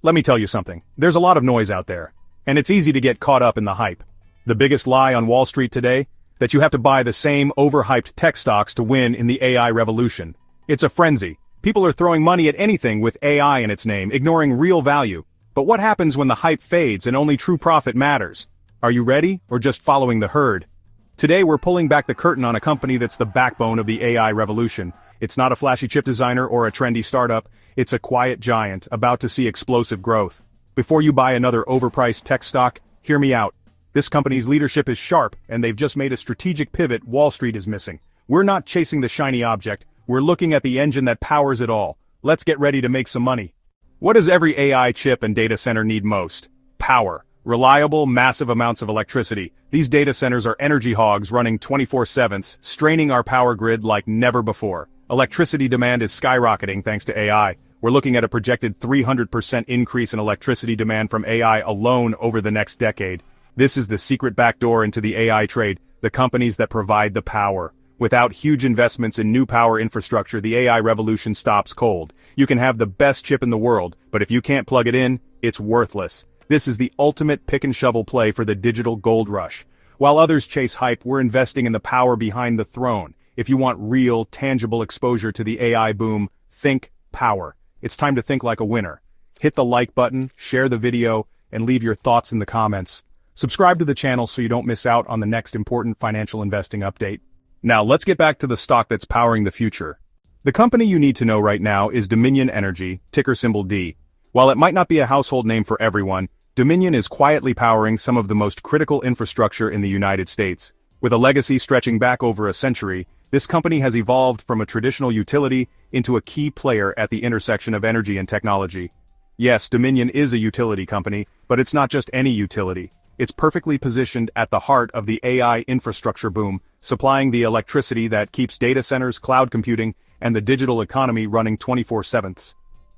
Let me tell you something. There's a lot of noise out there, and it's easy to get caught up in the hype. The biggest lie on Wall Street today? That you have to buy the same overhyped tech stocks to win in the AI revolution. It's a frenzy. People are throwing money at anything with AI in its name, ignoring real value. But what happens when the hype fades and only true profit matters? Are you ready, or just following the herd? Today we're pulling back the curtain on a company that's the backbone of the AI revolution. It's not a flashy chip designer or a trendy startup, it's a quiet giant about to see explosive growth. Before you buy another overpriced tech stock, hear me out. This company's leadership is sharp, and they've just made a strategic pivot Wall Street is missing. We're not chasing the shiny object, we're looking at the engine that powers it all. Let's get ready to make some money. What does every AI chip and data center need most? Power. Reliable, massive amounts of electricity. These data centers are energy hogs running 24/7, straining our power grid like never before. Electricity demand is skyrocketing thanks to AI. We're looking at a projected 300% increase in electricity demand from AI alone over the next decade. This is the secret backdoor into the AI trade, the companies that provide the power. Without huge investments in new power infrastructure, the AI revolution stops cold. You can have the best chip in the world, but if you can't plug it in, it's worthless. This is the ultimate pick-and-shovel play for the digital gold rush. While others chase hype, we're investing in the power behind the throne. If you want real, tangible exposure to the AI boom, think power. It's time to think like a winner. Hit the like button, share the video, and leave your thoughts in the comments. Subscribe to the channel so you don't miss out on the next important financial investing update. Now let's get back to the stock that's powering the future. The company you need to know right now is Dominion Energy, ticker symbol D. While it might not be a household name for everyone, Dominion is quietly powering some of the most critical infrastructure in the United States. With a legacy stretching back over a century, this company has evolved from a traditional utility into a key player at the intersection of energy and technology. Yes, Dominion is a utility company, but it's not just any utility. It's perfectly positioned at the heart of the AI infrastructure boom, supplying the electricity that keeps data centers, cloud computing, and the digital economy running 24/7.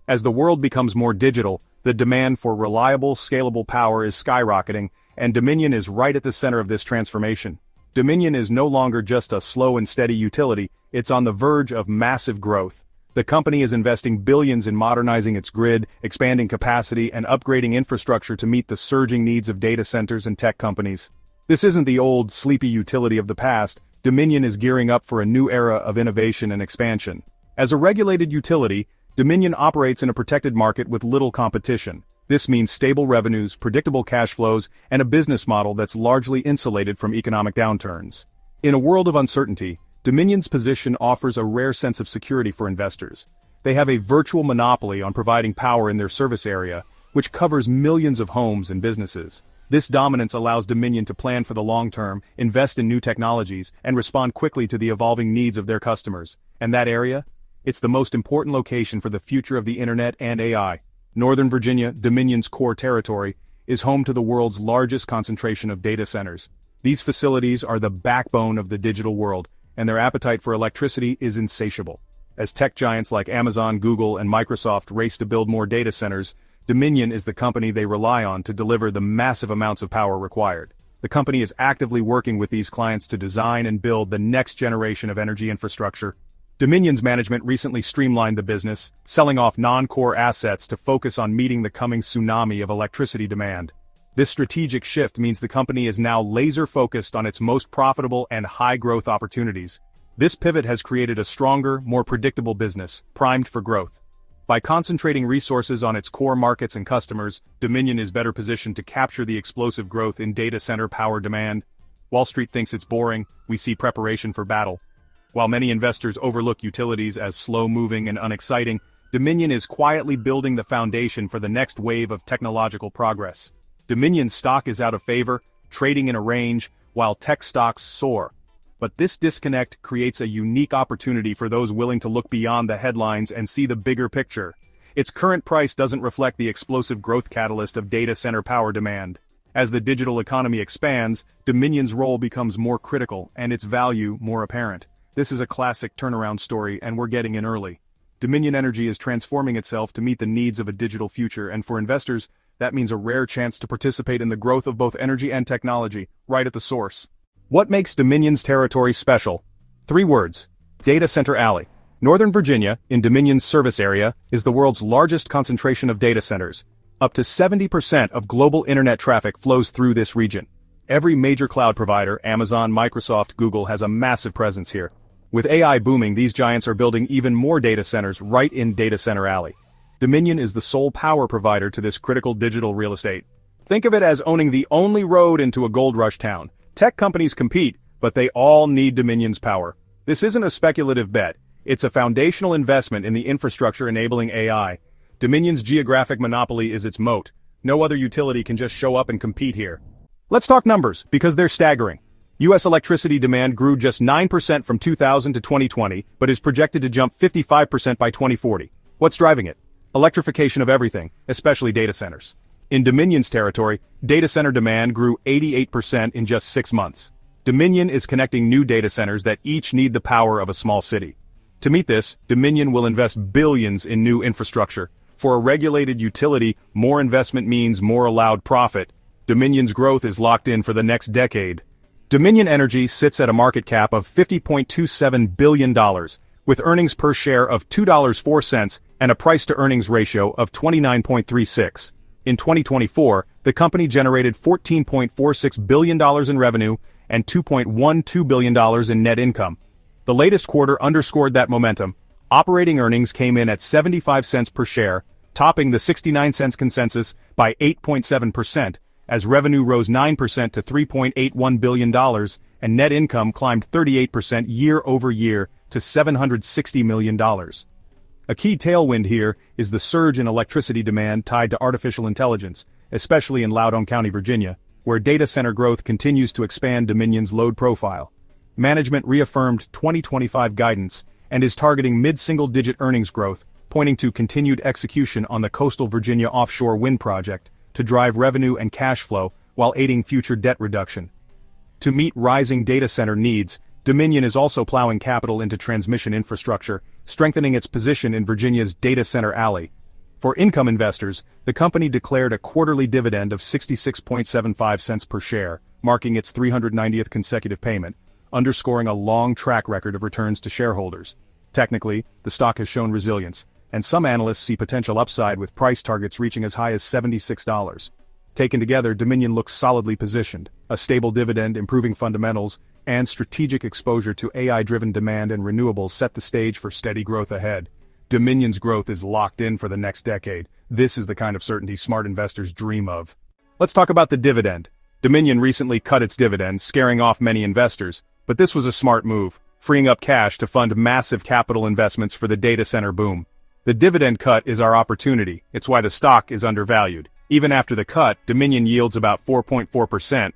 As the world becomes more digital, the demand for reliable, scalable power is skyrocketing, and Dominion is right at the center of this transformation. Dominion is no longer just a slow and steady utility, it's on the verge of massive growth. The company is investing billions in modernizing its grid, expanding capacity, and upgrading infrastructure to meet the surging needs of data centers and tech companies. This isn't the old, sleepy utility of the past. Dominion is gearing up for a new era of innovation and expansion. As a regulated utility, Dominion operates in a protected market with little competition. This means stable revenues, predictable cash flows, and a business model that's largely insulated from economic downturns. In a world of uncertainty, Dominion's position offers a rare sense of security for investors. They have a virtual monopoly on providing power in their service area, which covers millions of homes and businesses. This dominance allows Dominion to plan for the long term, invest in new technologies, and respond quickly to the evolving needs of their customers. And that area? It's the most important location for the future of the internet and AI. Northern Virginia, Dominion's core territory, is home to the world's largest concentration of data centers. These facilities are the backbone of the digital world, and their appetite for electricity is insatiable. As tech giants like Amazon, Google, and Microsoft race to build more data centers, Dominion is the company they rely on to deliver the massive amounts of power required. The company is actively working with these clients to design and build the next generation of energy infrastructure. Dominion's management recently streamlined the business, selling off non-core assets to focus on meeting the coming tsunami of electricity demand. This strategic shift means the company is now laser-focused on its most profitable and high-growth opportunities. This pivot has created a stronger, more predictable business, primed for growth. By concentrating resources on its core markets and customers, Dominion is better positioned to capture the explosive growth in data center power demand. Wall Street thinks it's boring, we see preparation for battle. While many investors overlook utilities as slow-moving and unexciting, Dominion is quietly building the foundation for the next wave of technological progress. Dominion's stock is out of favor, trading in a range, while tech stocks soar. But this disconnect creates a unique opportunity for those willing to look beyond the headlines and see the bigger picture. Its current price doesn't reflect the explosive growth catalyst of data center power demand. As the digital economy expands, Dominion's role becomes more critical and its value more apparent. This is a classic turnaround story, and we're getting in early. Dominion Energy is transforming itself to meet the needs of a digital future, and for investors, that means a rare chance to participate in the growth of both energy and technology, right at the source. What makes Dominion's territory special? 3 words. Data Center Alley. Northern Virginia, in Dominion's service area, is the world's largest concentration of data centers. Up to 70% of global internet traffic flows through this region. Every major cloud provider, Amazon, Microsoft, Google, has a massive presence here. With AI booming, these giants are building even more data centers right in Data Center Alley. Dominion is the sole power provider to this critical digital real estate. Think of it as owning the only road into a gold rush town. Tech companies compete, but they all need Dominion's power. This isn't a speculative bet. It's a foundational investment in the infrastructure enabling AI. Dominion's geographic monopoly is its moat. No other utility can just show up and compete here. Let's talk numbers, because they're staggering. U.S. electricity demand grew just 9% from 2000 to 2020, but is projected to jump 55% by 2040. What's driving it? Electrification of everything, especially data centers. In Dominion's territory, data center demand grew 88% in just 6 months. Dominion is connecting new data centers that each need the power of a small city. To meet this, Dominion will invest billions in new infrastructure. For a regulated utility, more investment means more allowed profit. Dominion's growth is locked in for the next decade. Dominion Energy sits at a market cap of $50.27 billion, with earnings per share of $2.04 and a price-to-earnings ratio of 29.36. In 2024, the company generated $14.46 billion in revenue and $2.12 billion in net income. The latest quarter underscored that momentum. Operating earnings came in at 75 cents per share, topping the 69 cents consensus by 8.7%, as revenue rose 9% to $3.81 billion, and net income climbed 38% year-over-year to $760 million. A key tailwind here is the surge in electricity demand tied to artificial intelligence, especially in Loudoun County, Virginia, where data center growth continues to expand Dominion's load profile. Management reaffirmed 2025 guidance and is targeting mid-single-digit earnings growth, pointing to continued execution on the coastal Virginia offshore wind project to drive revenue and cash flow while aiding future debt reduction. To meet rising data center needs, Dominion is also plowing capital into transmission infrastructure, strengthening its position in Virginia's Data Center Alley. For income investors, the company declared a quarterly dividend of 66.75 cents per share, marking its 390th consecutive payment, underscoring a long track record of returns to shareholders. Technically, the stock has shown resilience, and some analysts see potential upside with price targets reaching as high as $76. Taken together, Dominion looks solidly positioned. A stable dividend, improving fundamentals, and strategic exposure to AI-driven demand and renewables set the stage for steady growth ahead. Dominion's growth is locked in for the next decade. This is the kind of certainty smart investors dream of. Let's talk about the dividend. Dominion recently cut its dividend, scaring off many investors, but this was a smart move, freeing up cash to fund massive capital investments for the data center boom. The dividend cut is our opportunity. It's why the stock is undervalued. Even after the cut, Dominion yields about 4.4%.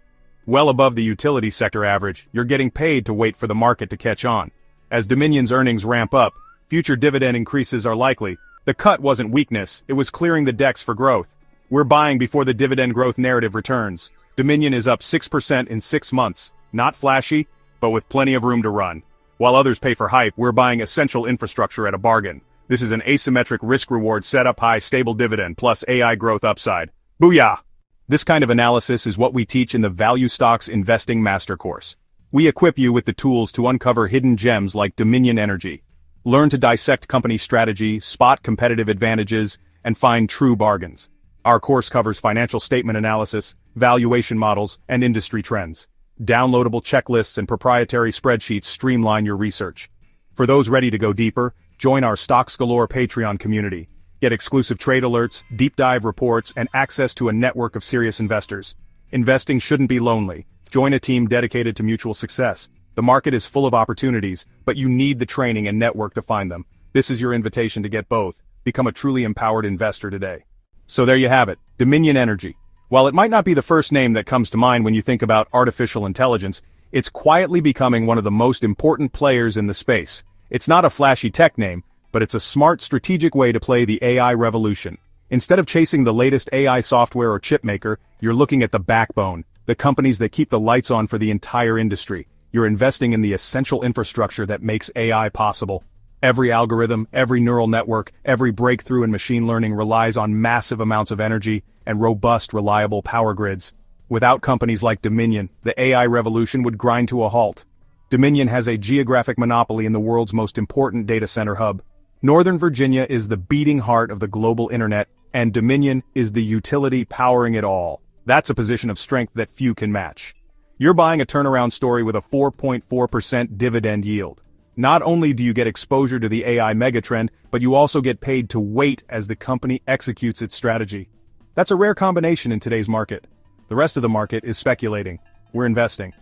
Well above the utility sector average. You're getting paid to wait for the market to catch on. As Dominion's earnings ramp up, future dividend increases are likely. The cut wasn't weakness, it was clearing the decks for growth. We're buying before the dividend growth narrative returns. Dominion is up 6% in 6 months. Not flashy, but with plenty of room to run. While others pay for hype, we're buying essential infrastructure at a bargain. This is an asymmetric risk-reward setup, high stable dividend plus AI growth upside. Booyah! This kind of analysis is what we teach in the Value Stocks Investing Master Course. We equip you with the tools to uncover hidden gems like Dominion Energy. Learn to dissect company strategy, spot competitive advantages, and find true bargains. Our course covers financial statement analysis, valuation models, and industry trends. Downloadable checklists and proprietary spreadsheets streamline your research. For those ready to go deeper, join our Stocks Galore Patreon community. Get exclusive trade alerts, deep dive reports, and access to a network of serious investors. Investing shouldn't be lonely. Join a team dedicated to mutual success. The market is full of opportunities, but you need the training and network to find them. This is your invitation to get both. Become a truly empowered investor today. So there you have it, Dominion Energy. While it might not be the first name that comes to mind when you think about artificial intelligence, it's quietly becoming one of the most important players in the space. It's not a flashy tech name, but it's a smart, strategic way to play the AI revolution. Instead of chasing the latest AI software or chip maker, you're looking at the backbone, the companies that keep the lights on for the entire industry. You're investing in the essential infrastructure that makes AI possible. Every algorithm, every neural network, every breakthrough in machine learning relies on massive amounts of energy and robust, reliable power grids. Without companies like Dominion, the AI revolution would grind to a halt. Dominion has a geographic monopoly in the world's most important data center hub. Northern Virginia is the beating heart of the global internet, And Dominion is the utility powering it all. That's a position of strength that few can match. You're buying a turnaround story with a 4.4% dividend yield. Not only do you get exposure to the AI megatrend, but you also get paid to wait as the company executes its strategy. That's a rare combination in today's market. The rest of the market is speculating. We're investing.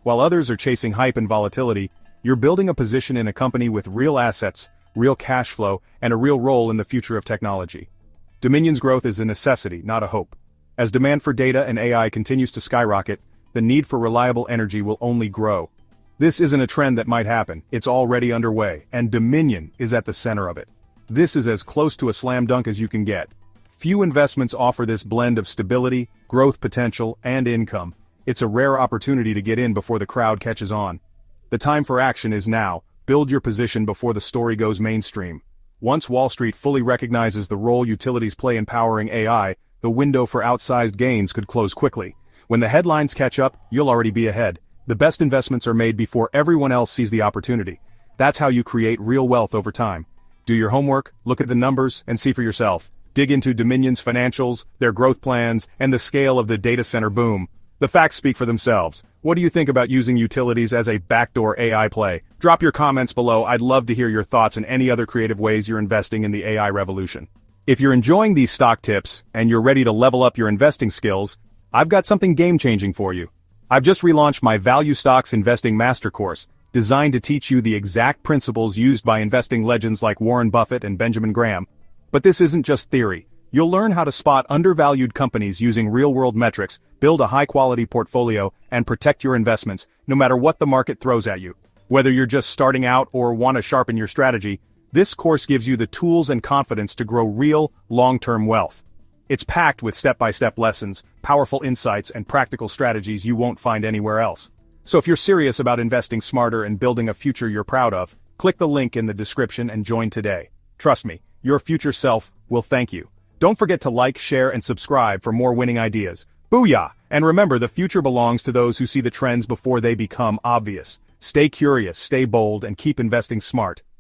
While others are chasing hype and volatility, you're building a position in a company with real assets, real cash flow, and a real role in the future of technology. Dominion's growth is a necessity, not a hope. As demand for data and AI continues to skyrocket, the need for reliable energy will only grow. This isn't a trend that might happen, it's already underway, and Dominion is at the center of it. This is as close to a slam dunk as you can get. Few investments offer this blend of stability, growth potential, and income. It's a rare opportunity to get in before the crowd catches on. The time for action is now. Build your position before the story goes mainstream. Once Wall Street fully recognizes the role utilities play in powering AI, the window for outsized gains could close quickly. When the headlines catch up, you'll already be ahead. The best investments are made before everyone else sees the opportunity. That's how you create real wealth over time. Do your homework, look at the numbers, and see for yourself. Dig into Dominion's financials, their growth plans, and the scale of the data center boom. The facts speak for themselves. What do you think about using utilities as a backdoor AI play? Drop your comments below. I'd love to hear your thoughts and any other creative ways you're investing in the AI revolution. If you're enjoying these stock tips, and you're ready to level up your investing skills, I've got something game-changing for you. I've just relaunched my Value Stocks Investing Master Course, designed to teach you the exact principles used by investing legends like Warren Buffett and Benjamin Graham. But this isn't just theory. You'll learn how to spot undervalued companies using real-world metrics, build a high-quality portfolio, and protect your investments, no matter what the market throws at you. Whether you're just starting out or want to sharpen your strategy, this course gives you the tools and confidence to grow real, long-term wealth. It's packed with step-by-step lessons, powerful insights, and practical strategies you won't find anywhere else. So if you're serious about investing smarter and building a future you're proud of, click the link in the description and join today. Trust me, your future self will thank you. Don't forget to like, share, and subscribe for more winning ideas. Booyah! And remember, the future belongs to those who see the trends before they become obvious. Stay curious, stay bold, and keep investing smart.